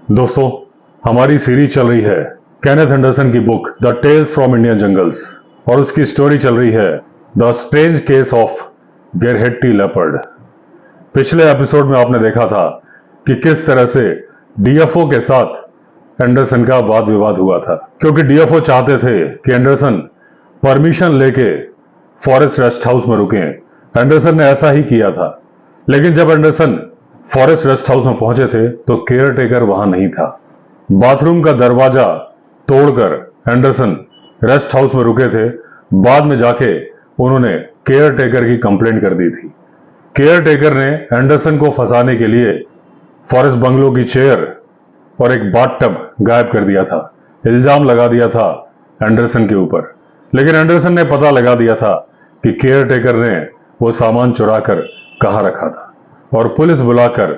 दोस्तों, हमारी सीरीज चल रही है केनेथ एंडरसन की book the tales from Indian jungles और उसकी स्टोरी चल रही है the strange case of Gerahatti leopard. पिछले एपिसोड में आपने देखा था कि किस तरह से डीएफओ के साथ एंडरसन का वाद विवाद हुआ था, क्योंकि डीएफओ चाहते थे कि एंडरसन परमिशन लेके फॉरेस्ट रेस्ट हाउस में रुके। एंडरसन ने ऐसा ही किया था, लेकिन जब एंडरसन फॉरेस्ट रेस्ट हाउस में पहुंचे थे तो केयर टेकर वहां नहीं था। बाथरूम का दरवाजा तोड़कर एंडरसन रेस्ट हाउस में रुके थे। बाद में जाके उन्होंने केयर टेकर की कंप्लेंट कर दी थी। केयर टेकर ने एंडरसन को फंसाने के लिए फॉरेस्ट बंगलो की चेयर और एक बाथटब गायब कर दिया था। इल्जाम लगा दिया था एंडरसन के ऊपर, लेकिन एंडरसन ने पता लगा दिया था कि केयर टेकर ने वो सामान चुरा कर कहाँ रखा था और पुलिस बुलाकर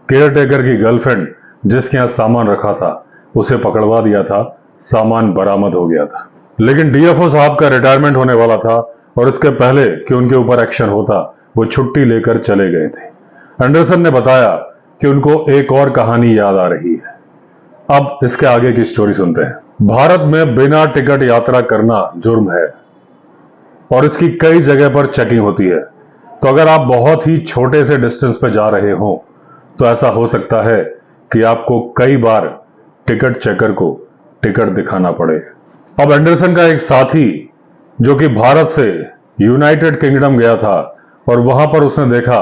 केयर टेकर की गर्लफ्रेंड जिसके यहाँ सामान रखा था उसे पकड़वा दिया था। सामान बरामद हो गया था, लेकिन डीएफओ साहब का रिटायरमेंट होने वाला था और इसके पहले कि उनके ऊपर एक्शन होता वो छुट्टी लेकर चले गए थे। एंडरसन ने बताया कि उनको एक और कहानी याद आ रही है। अब इसके आगे की स्टोरी सुनते हैं। भारत में बिना टिकट यात्रा करना जुर्म है और इसकी कई जगह पर चेकिंग होती है। तो अगर आप बहुत ही छोटे से डिस्टेंस पे जा रहे हो तो ऐसा हो सकता है कि आपको कई बार टिकट चेकर को टिकट दिखाना पड़े। अब एंडरसन का एक साथी जो कि भारत से यूनाइटेड किंगडम गया था और वहां पर उसने देखा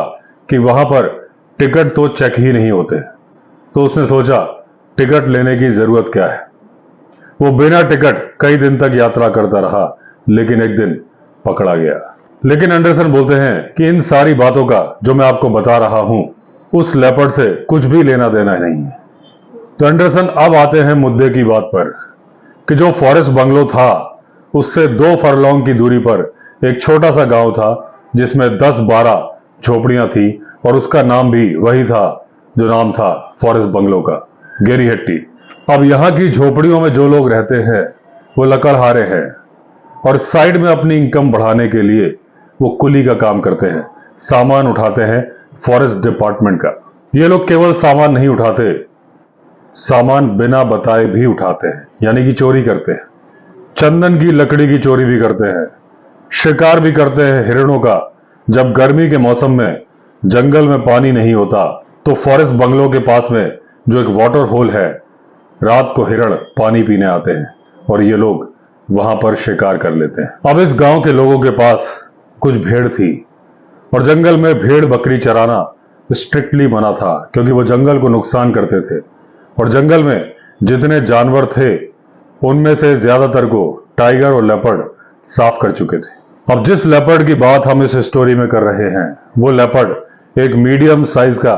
कि वहां पर टिकट तो चेक ही नहीं होते, तो उसने सोचा टिकट लेने की जरूरत क्या है। वो बिना टिकट कई दिन तक यात्रा करता रहा, लेकिन एक दिन पकड़ा गया। लेकिन एंडरसन बोलते हैं कि इन सारी बातों का जो मैं आपको बता रहा हूं उस लेपर्ड से कुछ भी लेना देना नहीं है। तो एंडरसन अब आते हैं मुद्दे की बात पर कि जो फॉरेस्ट बंगलो था उससे 2 फरलॉन्ग की दूरी पर एक छोटा सा गांव था जिसमें 10-12 झोपड़ियां थी और उसका नाम भी वही था जो नाम था फॉरेस्ट बंगलो का, गेरीहेट्टी। अब यहां की झोपड़ियों में जो लोग रहते हैं वो लकड़हारे हैं और साइड में अपनी इनकम बढ़ाने के लिए वो कुली का काम करते हैं, सामान उठाते हैं फॉरेस्ट डिपार्टमेंट का। ये लोग केवल सामान नहीं उठाते, सामान बिना बताए भी उठाते हैं, यानी कि चोरी करते हैं। चंदन की लकड़ी की चोरी भी करते हैं, शिकार भी करते हैं हिरणों का। जब गर्मी के मौसम में जंगल में पानी नहीं होता तो फॉरेस्ट बंगलो के पास में जो एक वाटर होल है, रात को हिरण पानी पीने आते हैं और ये लोग वहां पर शिकार कर लेते हैं। अब इस गांव के लोगों के पास कुछ भेड़ थी और जंगल में भेड़ बकरी चराना स्ट्रिक्टली मना था, क्योंकि वो जंगल को नुकसान करते थे और जंगल में जितने जानवर थे उनमें से ज्यादातर को टाइगर और लेपर्ड साफ कर चुके थे। अब जिस लेपर्ड की बात हम इस स्टोरी में कर रहे हैं वो लेपर्ड एक मीडियम साइज का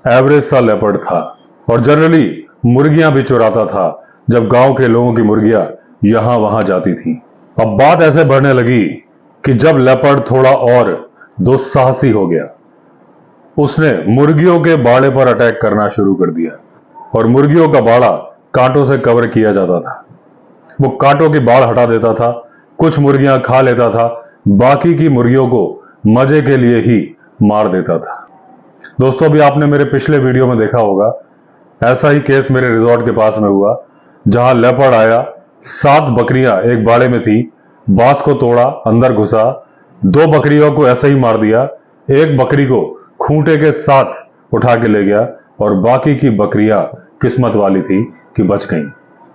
एवरेज सा लेपर्ड था और जनरली मुर्गियां भी चुराता था जब गांव के लोगों की मुर्गियां यहां वहां जाती थी। अब बात ऐसे बढ़ने लगी कि जब लेपर्ड थोड़ा और दुस्साहसी हो गया, उसने मुर्गियों के बाड़े पर अटैक करना शुरू कर दिया और मुर्गियों का बाड़ा कांटों से कवर किया जाता था। वो कांटों की बाड़ हटा देता था, कुछ मुर्गियां खा लेता था, बाकी की मुर्गियों को मजे के लिए ही मार देता था। दोस्तों, अभी आपने मेरे पिछले वीडियो में देखा होगा, ऐसा ही केस मेरे रिजॉर्ट के पास में हुआ जहां लेपर्ड आया, 7 बकरियां एक बाड़े में थी, बांस को तोड़ा, अंदर घुसा, 2 बकरियों को ऐसे ही मार दिया, एक बकरी को खूंटे के साथ उठा के ले गया और बाकी की बकरियां किस्मत वाली थी कि बच गईं।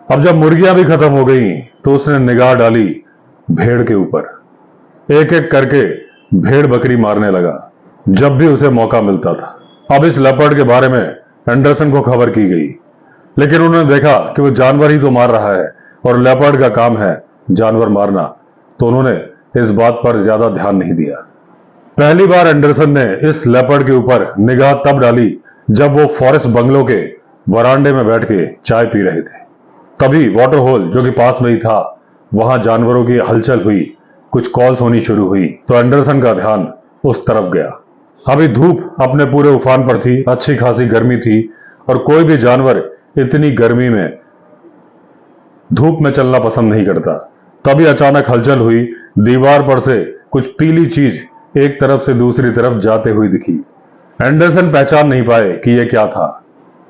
अब जब मुर्गियां भी खत्म हो गई तो उसने निगाह डाली भेड़ के ऊपर। एक एक करके भेड़ बकरी मारने लगा जब भी उसे मौका मिलता था। अब इस लेपर्ड के बारे में एंडरसन को खबर की गई, लेकिन उन्होंने देखा कि वो जानवर ही तो मार रहा है और लेपर्ड का काम है जानवर मारना, तो उन्होंने इस बात पर ज्यादा ध्यान नहीं दिया। पहली बार एंडरसन ने इस लेपर्ड के ऊपर निगाह तब डाली जब वो फॉरेस्ट बंगलो के वरांडे में बैठ के चाय पी रहे थे। तभी वाटर होल जो कि पास में ही था, वहां जानवरों की हलचल हुई, कुछ कॉल्स होनी शुरू हुई, तो एंडरसन का ध्यान उस तरफ गया। अभी धूप अपने पूरे उफान पर थी, अच्छी खासी गर्मी थी और कोई भी जानवर इतनी गर्मी में धूप में चलना पसंद नहीं करता। तभी अचानक हलचल हुई, दीवार पर से कुछ पीली चीज एक तरफ से दूसरी तरफ जाते हुई दिखी। एंडरसन पहचान नहीं पाए कि यह क्या था,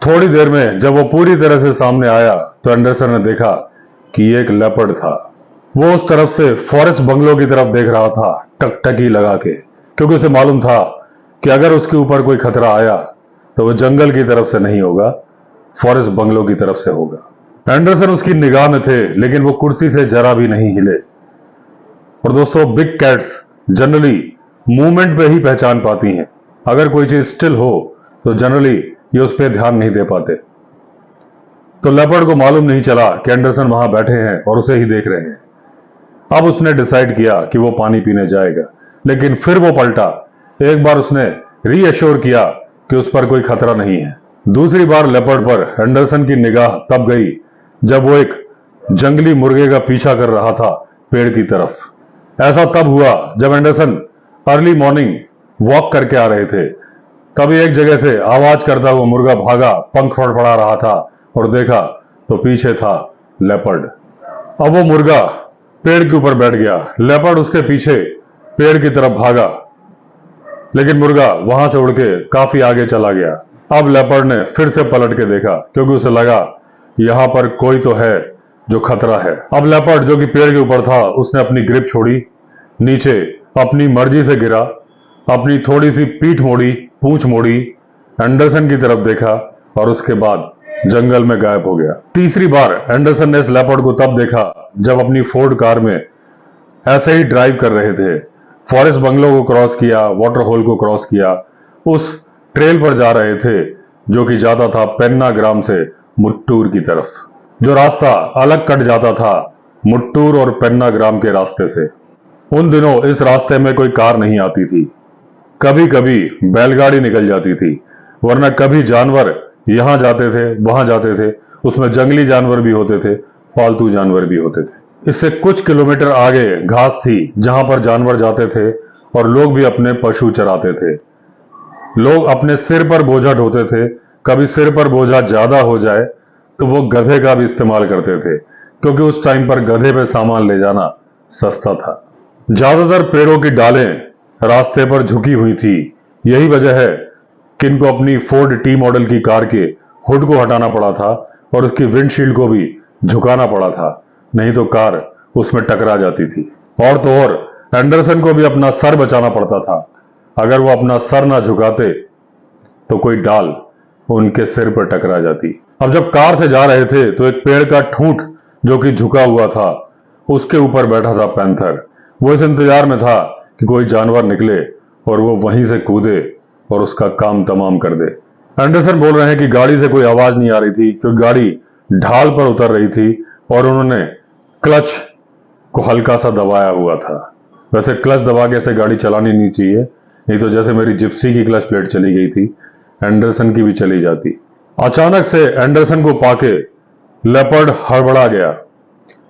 थोड़ी देर में जब वो पूरी तरह से सामने आया तो एंडरसन ने देखा कि ये एक लेपर्ड था। वो उस तरफ से फॉरेस्ट बंगलो की तरफ देख रहा था, टकटकी लगा के, क्योंकि उसे मालूम था कि अगर उसके ऊपर कोई खतरा आया तो वो जंगल की तरफ से नहीं होगा, फॉरेस्ट बंगलो की तरफ से होगा। एंडरसन उसकी निगाह में थे, लेकिन वो कुर्सी से जरा भी नहीं हिले। और दोस्तों, बिग कैट्स जनरली मूवमेंट पे ही पहचान पाती हैं। अगर कोई चीज स्टिल हो तो जनरली ये उस पर ध्यान नहीं दे पाते। तो लेपर्ड को मालूम नहीं चला कि एंडरसन वहां बैठे हैं और उसे ही देख रहे हैं। अब उसने डिसाइड किया कि वो पानी पीने जाएगा, लेकिन फिर वो पलटा। एक बार उसने रीअश्योर किया कि उस पर कोई खतरा नहीं है। दूसरी बार लेपर्ड पर एंडरसन की निगाह तब गई जब वो एक जंगली मुर्गे का पीछा कर रहा था पेड़ की तरफ। ऐसा तब हुआ जब एंडरसन अर्ली मॉर्निंग वॉक करके आ रहे थे। तभी एक जगह से आवाज करता हुआ मुर्गा भागा, पंख फड़फड़ा रहा था और देखा तो पीछे था लेपर्ड। अब वो मुर्गा पेड़ के ऊपर बैठ गया, लेपर्ड उसके पीछे पेड़ की तरफ भागा, लेकिन मुर्गा वहां से उड़ के काफी आगे चला गया। अब लेपर्ड ने फिर से पलट के देखा, क्योंकि उसे लगा यहां पर कोई तो है जो खतरा है। अब लेपर्ड जो कि पेड़ के ऊपर था, उसने अपनी ग्रिप छोड़ी, नीचे अपनी मर्जी से गिरा, अपनी थोड़ी सी पीठ मोड़ी, पूंछ मोड़ी, एंडरसन की तरफ देखा और उसके बाद जंगल में गायब हो गया। तीसरी बार एंडरसन ने इस लेपर्ड को तब देखा जब अपनी फोर्ड कार में ऐसे ही ड्राइव कर रहे थे। फॉरेस्ट बंगलो को क्रॉस किया, वाटर होल को क्रॉस किया, उस ट्रेल पर जा रहे थे जो कि जाता था पेन्नाग्राम से मुट्टूर की तरफ। जो रास्ता अलग कट जाता था मुट्टूर और पेन्नाग्राम के रास्ते से। उन दिनों इस रास्ते में कोई कार नहीं आती थी, कभी कभी बैलगाड़ी निकल जाती थी, वरना कभी जानवर यहां जाते थे, वहां जाते थे। उसमें जंगली जानवर भी होते थे, पालतू जानवर भी होते थे। इससे कुछ किलोमीटर आगे घास थी जहां पर जानवर जाते थे और लोग भी अपने पशु चराते थे। लोग अपने सिर पर बोझा ढोते थे। कभी सिर पर बोझा ज्यादा हो जाए तो वो गधे का भी इस्तेमाल करते थे, क्योंकि उस टाइम पर गधे पे सामान ले जाना सस्ता था। ज्यादातर पेड़ों की डालें रास्ते पर झुकी हुई थी। यही वजह है कि इनको अपनी फोर्ड टी मॉडल की कार के हुड को हटाना पड़ा था और उसकी विंडशील्ड को भी झुकाना पड़ा था, नहीं तो कार उसमें टकरा जाती थी। और तो और एंडरसन को भी अपना सर बचाना पड़ता था। अगर वो अपना सर ना झुकाते तो कोई डाल उनके सिर पर टकरा जाती। अब जब कार से जा रहे थे तो एक पेड़ का ठूंठ जो कि झुका हुआ था, उसके ऊपर बैठा था पैंथर। वो इस इंतजार में था कि कोई जानवर निकले और वो वहीं से कूदे और उसका काम तमाम कर दे। एंडरसन बोल रहे हैं कि गाड़ी से कोई आवाज नहीं आ रही थी, क्योंकि गाड़ी ढाल पर उतर रही थी और उन्होंने क्लच को हल्का सा दबाया हुआ था। वैसे क्लच दबा के ऐसे गाड़ी चलानी नहीं चाहिए, नहीं तो जैसे मेरी जिप्सी की क्लच प्लेट चली गई थी, एंडरसन की भी चली जाती। अचानक से एंडरसन को पाके लेपर्ड हड़बड़ा गया।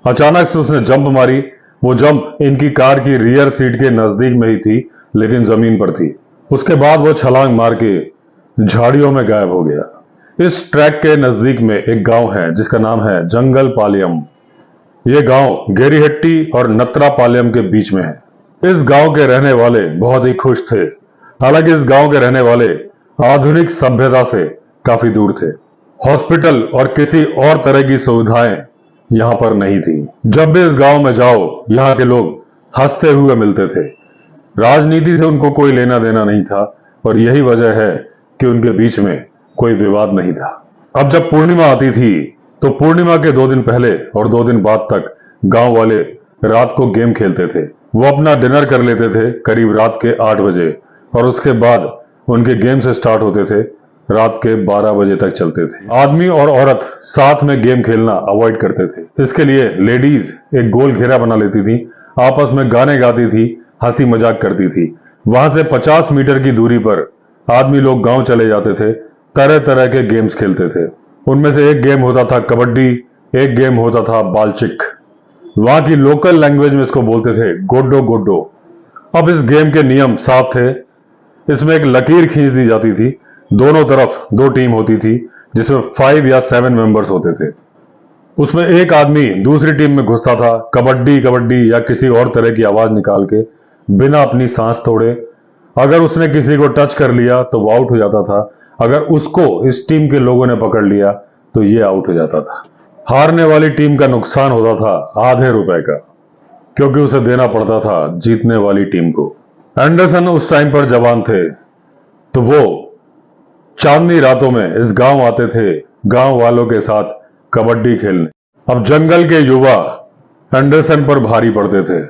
अचानक से उसने जंप मारी। वो जंप इनकी कार की रियर सीट के नजदीक में ही थी, लेकिन जमीन पर थी। उसके बाद वो छलांग मार के झाड़ियों में गायब हो गया। इस ट्रैक के नजदीक में एक गांव है जिसका नाम है जंगल पालियम। ये गांव गेरीहेट्टी और नत्रा पालियम के बीच में है। इस गांव के रहने वाले बहुत ही खुश थे। हालांकि इस गांव के रहने वाले आधुनिक सभ्यता से काफी दूर थे। हॉस्पिटल और किसी और तरह की सुविधाएं यहां पर नहीं थी। जब भी इस गांव में जाओ, यहां के लोग हंसते हुए मिलते थे। राजनीति से उनको कोई लेना देना नहीं था और यही वजह है कि उनके बीच में कोई विवाद नहीं था। अब जब पूर्णिमा आती थी तो पूर्णिमा के 2 दिन पहले और 2 दिन बाद तक गांव वाले रात को गेम खेलते थे। वो अपना डिनर कर लेते थे करीब रात के 8 बजे और उसके बाद उनके गेम से स्टार्ट होते थे, रात के 12 बजे तक चलते थे। आदमी और औरत साथ में गेम खेलना अवॉइड करते थे। इसके लिए लेडीज एक गोल घेरा बना लेती थी, आपस में गाने गाती थी, हंसी मजाक करती थी। वहां से 50 मीटर की दूरी पर आदमी लोग गांव चले जाते थे, तरह तरह के गेम्स खेलते थे। उनमें से एक गेम होता था कबड्डी, एक गेम होता था बालचिक। वहां की लोकल लैंग्वेज में इसको बोलते थे गोड्डो गोड्डो। अब इस गेम के नियम साफ थे। इसमें एक लकीर खींच दी जाती थी, दोनों तरफ 2 टीम होती थी जिसमें 5 या 7 मेंबर्स होते थे। उसमें एक आदमी दूसरी टीम में घुसता था, कबड्डी कबड्डी या किसी और तरह की आवाज निकाल के, बिना अपनी सांस तोड़े। अगर उसने किसी को टच कर लिया तो वो आउट हो जाता था। अगर उसको इस टीम के लोगों ने पकड़ लिया तो ये आउट हो जाता था। हारने वाली टीम का नुकसान होता था आधे रुपए का, क्योंकि उसे देना पड़ता था जीतने वाली टीम को। एंडरसन उस टाइम पर जवान थे, तो वो चांदनी रातों में इस गांव आते थे गांव वालों के साथ कबड्डी खेलने। अब जंगल के युवा एंडरसन पर भारी पड़ते थे।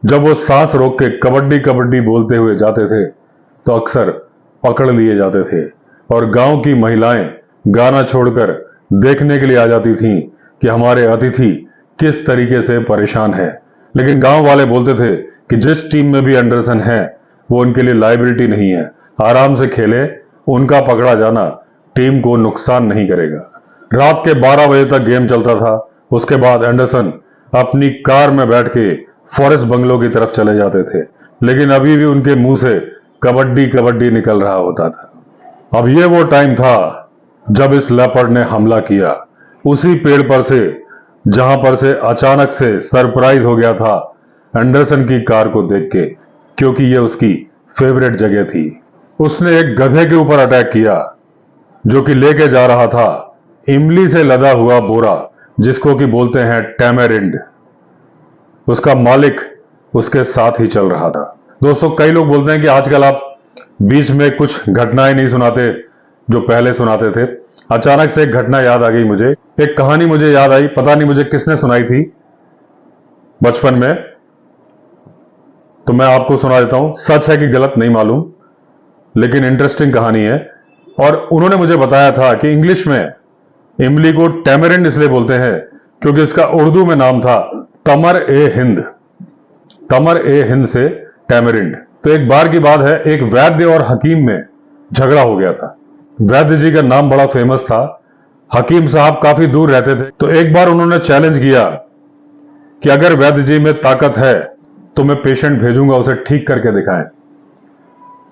जब वो सांस रोक के कबड्डी कबड्डी बोलते हुए जाते थे तो अक्सर पकड़ लिए जाते थे और गांव की महिलाएं गाना छोड़कर देखने के लिए आ जाती थीं कि हमारे अतिथि किस तरीके से परेशान है। लेकिन गांव वाले बोलते थे कि जिस टीम में भी एंडरसन है वो उनके लिए लायबिलिटी नहीं है, आराम से खेले, उनका पकड़ा जाना टीम को नुकसान नहीं करेगा। रात के 12 बजे तक गेम चलता था। उसके बाद एंडरसन अपनी कार में बैठ के फॉरेस्ट बंगलो की तरफ चले जाते थे, लेकिन अभी भी उनके मुंह से कबड्डी कबड्डी निकल रहा होता था। अब ये वो टाइम था जब इस लेपर्ड ने हमला किया, उसी पेड़ पर से जहां पर से अचानक से सरप्राइज हो गया था एंडरसन की कार को देख के, क्योंकि ये उसकी फेवरेट जगह थी। उसने एक गधे के ऊपर अटैक किया जो कि लेके जा रहा था इमली से लदा हुआ बोरा, जिसको कि बोलते हैं टैमेरिंड। उसका मालिक उसके साथ ही चल रहा था। दोस्तों, कई लोग बोलते हैं कि आजकल आप बीच में कुछ घटनाएं नहीं सुनाते जो पहले सुनाते थे। अचानक से एक घटना याद आ गई मुझे, एक कहानी मुझे याद आई, पता नहीं मुझे किसने सुनाई थी बचपन में, तो मैं आपको सुना देता हूं। सच है कि गलत नहीं मालूम, लेकिन इंटरेस्टिंग कहानी है। और उन्होंने मुझे बताया था कि इंग्लिश में इमली को टैमरिंड इसलिए बोलते हैं क्योंकि इसका उर्दू में नाम था तमर ए हिंद। तमर ए हिंद से टैमरिंड। तो एक बार की बात है, एक वैद्य और हकीम में झगड़ा हो गया था। वैद्य जी का नाम बड़ा फेमस था, हकीम साहब काफी दूर रहते थे। तो एक बार उन्होंने चैलेंज किया कि अगर वैद्य जी में ताकत है तो मैं पेशेंट भेजूंगा, उसे ठीक करके दिखाएं।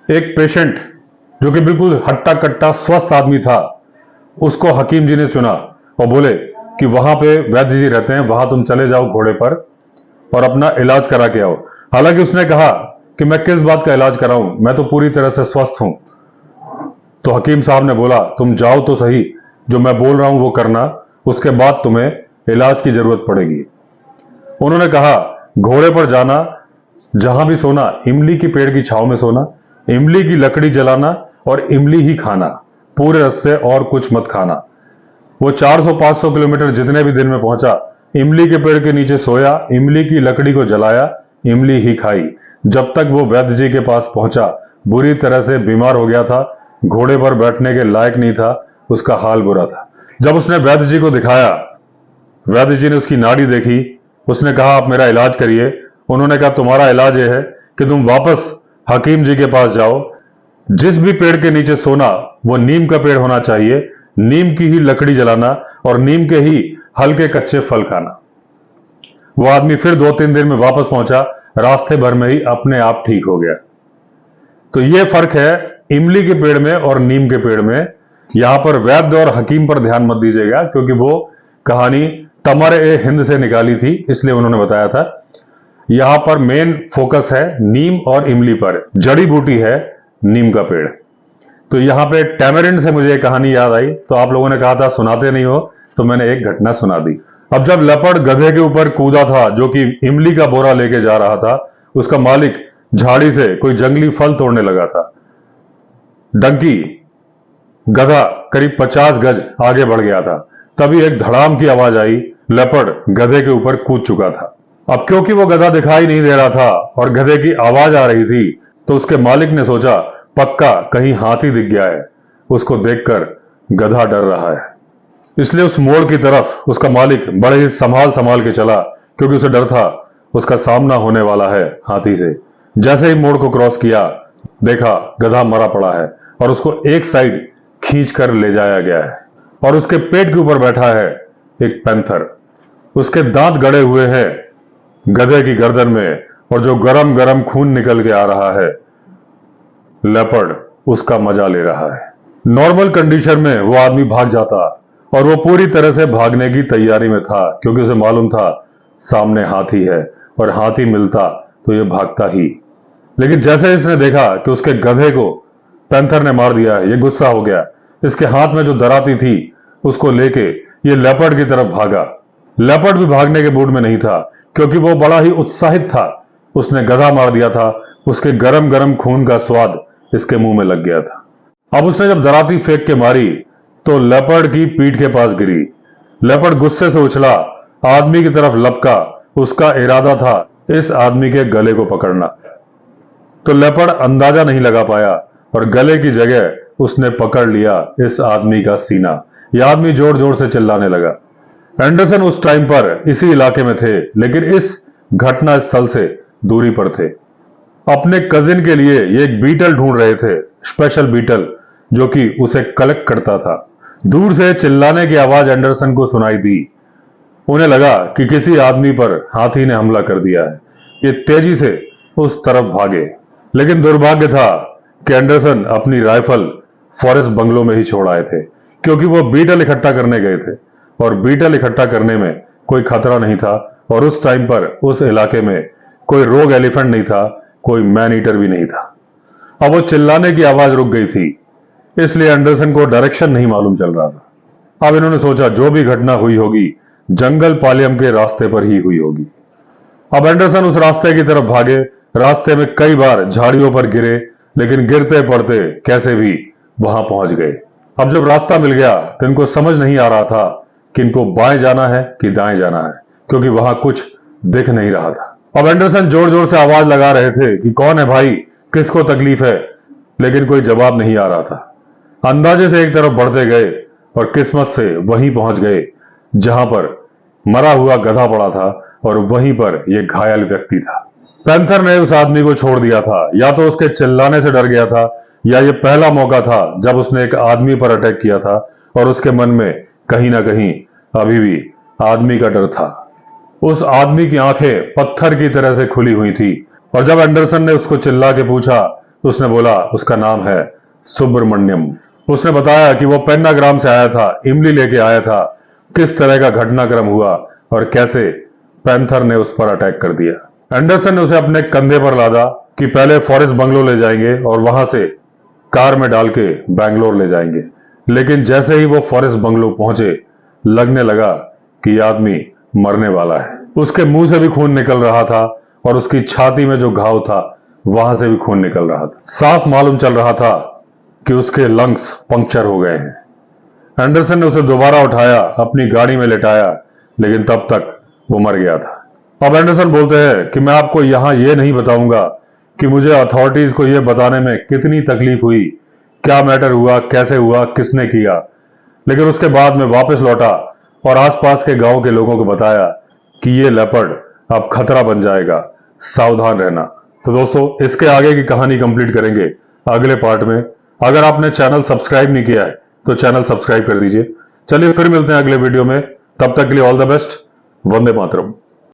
एक पेशेंट जो कि बिल्कुल हट्टा कट्टा स्वस्थ आदमी था, उसको हकीम जी ने चुना और बोले कि वहां पे वैद्य जी रहते हैं, वहां तुम चले जाओ घोड़े पर और अपना इलाज करा के आओ। हालांकि उसने कहा कि मैं किस बात का इलाज कराऊं, मैं तो पूरी तरह से स्वस्थ हूं। तो हकीम साहब ने बोला तुम जाओ तो सही, जो मैं बोल रहा हूं वो करना, उसके बाद तुम्हें इलाज की जरूरत पड़ेगी। उन्होंने कहा घोड़े पर जाना, जहां भी सोना इमली की पेड़ की छांव में सोना, इमली की लकड़ी जलाना और इमली ही खाना, पूरे रास्ते और कुछ मत खाना। वो 400-500 किलोमीटर जितने भी दिन में पहुंचा, इमली के पेड़ के नीचे सोया, इमली की लकड़ी को जलाया, इमली ही खाई। जब तक वो वैद्य जी के पास पहुंचा, बुरी तरह से बीमार हो गया था, घोड़े पर बैठने के लायक नहीं था, उसका हाल बुरा था। जब उसने वैद्य जी को दिखाया, वैद्य जी ने उसकी नाड़ी देखी, उसने कहा आप मेरा इलाज करिए। उन्होंने कहा तुम्हारा इलाज यह है कि तुम वापस हकीम जी के पास जाओ, जिस भी पेड़ के नीचे सोना वो नीम का पेड़ होना चाहिए, नीम की ही लकड़ी जलाना और नीम के ही हल्के कच्चे फल खाना। वो आदमी फिर 2-3 दिन में वापस पहुंचा, रास्ते भर में ही अपने आप ठीक हो गया। तो ये फर्क है इमली के पेड़ में और नीम के पेड़ में। यहां पर वैद्य और हकीम पर ध्यान मत दीजिएगा, क्योंकि वो कहानी तमर ए हिंद से निकाली थी, इसलिए उन्होंने बताया था। यहां पर मेन फोकस है नीम और इमली पर, जड़ी बूटी है नीम का पेड़। तो यहां पे टैमरिंड से मुझे एक कहानी याद आई, तो आप लोगों ने कहा था सुनाते नहीं हो, तो मैंने एक घटना सुना दी। अब जब लेपर्ड गधे के ऊपर कूदा था जो कि इमली का बोरा लेके जा रहा था, उसका मालिक झाड़ी से कोई जंगली फल तोड़ने लगा था। डंकी गधा करीब 50 गज आगे बढ़ गया था, तभी एक धड़ाम की आवाज आई, लेपर्ड गधे के ऊपर कूद चुका था। अब क्योंकि वो गधा दिखाई नहीं दे रहा था और गधे की आवाज आ रही थी, तो उसके मालिक ने सोचा पक्का कहीं हाथी दिख गया है, उसको देखकर गधा डर रहा है। इसलिए उस मोड़ की तरफ उसका मालिक बड़े ही संभाल संभाल के चला, क्योंकि उसे डर था उसका सामना होने वाला है हाथी से। जैसे ही मोड़ को क्रॉस किया, देखा गधा मरा पड़ा है और उसको एक साइड खींच कर ले जाया गया है और उसके पेट के ऊपर बैठा है एक पैंथर। उसके दांत गड़े हुए हैं गधे की गर्दन में और जो गरम गरम खून निकल के आ रहा है, लेपर्ड उसका मजा ले रहा है। नॉर्मल कंडीशन में वो आदमी भाग जाता और वो पूरी तरह से भागने की तैयारी में था, क्योंकि उसे मालूम था सामने हाथी है और हाथी मिलता तो ये भागता ही। लेकिन जैसे इसने देखा कि उसके गधे को पैंथर ने मार दिया है, ये गुस्सा हो गया इसके हाथ में जो दराती थी उसको लेके ये लेपर्ड की तरफ भागा। लेपर्ड भी भागने के मूड में नहीं था क्योंकि वो बड़ा ही उत्साहित था। उसने गधा मार दिया था। उसके गरम गरम खून का स्वाद इसके मुंह में लग गया था। अब उसने जब दराती फेंक के मारी तो लेपर्ड की पीठ के पास गिरी। लेपर्ड गुस्से से उछला, आदमी की तरफ लपका। उसका इरादा था इस आदमी के गले को पकड़ना, तो लेपर्ड अंदाजा नहीं लगा पाया और गले की जगह उसने पकड़ लिया इस आदमी का सीना। यह आदमी जोर जोर से चिल्लाने लगा। एंडरसन उस टाइम पर इसी इलाके में थे, लेकिन इस घटना स्थल से दूरी पर थे। अपने कजिन के लिए ये एक बीटल ढूंढ रहे थे, स्पेशल बीटल जो कि उसे कलेक्ट करता था। दूर से चिल्लाने की आवाज एंडरसन को सुनाई दी। उन्हें लगा कि किसी आदमी पर हाथी ने हमला कर दिया है। ये तेजी से उस तरफ भागे, लेकिन दुर्भाग्य था कि एंडरसन अपनी राइफल फॉरेस्ट बंगलो में ही छोड़ आए थे, क्योंकि वो बीटल इकट्ठा करने गए थे और बीटल इकट्ठा करने में कोई खतरा नहीं था। और उस टाइम पर उस इलाके में कोई रोग एलिफेंट नहीं था, कोई मैन ईटर भी नहीं था। अब वो चिल्लाने की आवाज रुक गई थी, इसलिए एंडरसन को डायरेक्शन नहीं मालूम चल रहा था। अब इन्होंने सोचा जो भी घटना हुई होगी जंगल पालियम के रास्ते पर ही हुई होगी। अब एंडरसन उस रास्ते की तरफ भागे। रास्ते में कई बार झाड़ियों पर गिरे, लेकिन गिरते पड़ते कैसे भी वहां पहुंच गए। अब जब रास्ता मिल गया तो इनको समझ नहीं आ रहा था कि इनको बाएं जाना है कि दाएं जाना है, क्योंकि वहां कुछ दिख नहीं रहा था। अब एंडरसन जोर जोर से आवाज लगा रहे थे कि कौन है भाई, किसको तकलीफ है, लेकिन कोई जवाब नहीं आ रहा था। अंदाजे से एक तरफ बढ़ते गए और किस्मत से वहीं पहुंच गए जहां पर मरा हुआ गधा पड़ा था और वहीं पर यह घायल व्यक्ति था। पैंथर ने उस आदमी को छोड़ दिया था। या तो उसके चिल्लाने से डर गया था, या यह पहला मौका था जब उसने एक आदमी पर अटैक किया था और उसके मन में कहीं ना कहीं अभी भी आदमी का डर था। उस आदमी की आंखें पत्थर की तरह से खुली हुई थी और जब एंडरसन ने उसको चिल्ला के पूछा तो उसने बोला उसका नाम है सुब्रमण्यम। उसने बताया कि वो पेन्नाग्राम से आया था, इमली लेके आया था, किस तरह का घटनाक्रम हुआ और कैसे पैंथर ने उस पर अटैक कर दिया। एंडरसन ने उसे अपने कंधे पर लादा कि पहले फॉरेस्ट बंगलो ले जाएंगे और वहां से कार में डाल के बैंगलोर ले जाएंगे। लेकिन जैसे ही वो फॉरेस्ट बंगलो पहुंचे, लगने लगा कि यह आदमी मरने वाला है। उसके मुंह से भी खून निकल रहा था और उसकी छाती में जो घाव था वहां से भी खून निकल रहा था। साफ मालूम चल रहा था कि उसके लंग्स पंक्चर हो गए हैं। एंडरसन ने उसे दोबारा उठाया, अपनी गाड़ी में लेटाया, लेकिन तब तक वो मर गया था। अब एंडरसन बोलते हैं कि मैं आपको यहां यह नहीं बताऊंगा कि मुझे अथॉरिटीज को यह बताने में कितनी तकलीफ हुई, क्या मैटर हुआ, कैसे हुआ, किसने किया। लेकिन उसके बाद में वापस लौटा और आसपास के गांव के लोगों को बताया कि ये लेपर्ड अब खतरा बन जाएगा, सावधान रहना। तो दोस्तों, इसके आगे की कहानी कंप्लीट करेंगे अगले पार्ट में। अगर आपने चैनल सब्सक्राइब नहीं किया है तो चैनल सब्सक्राइब कर दीजिए। चलिए फिर मिलते हैं अगले वीडियो में। तब तक के लिए all the best. Vande Mataram.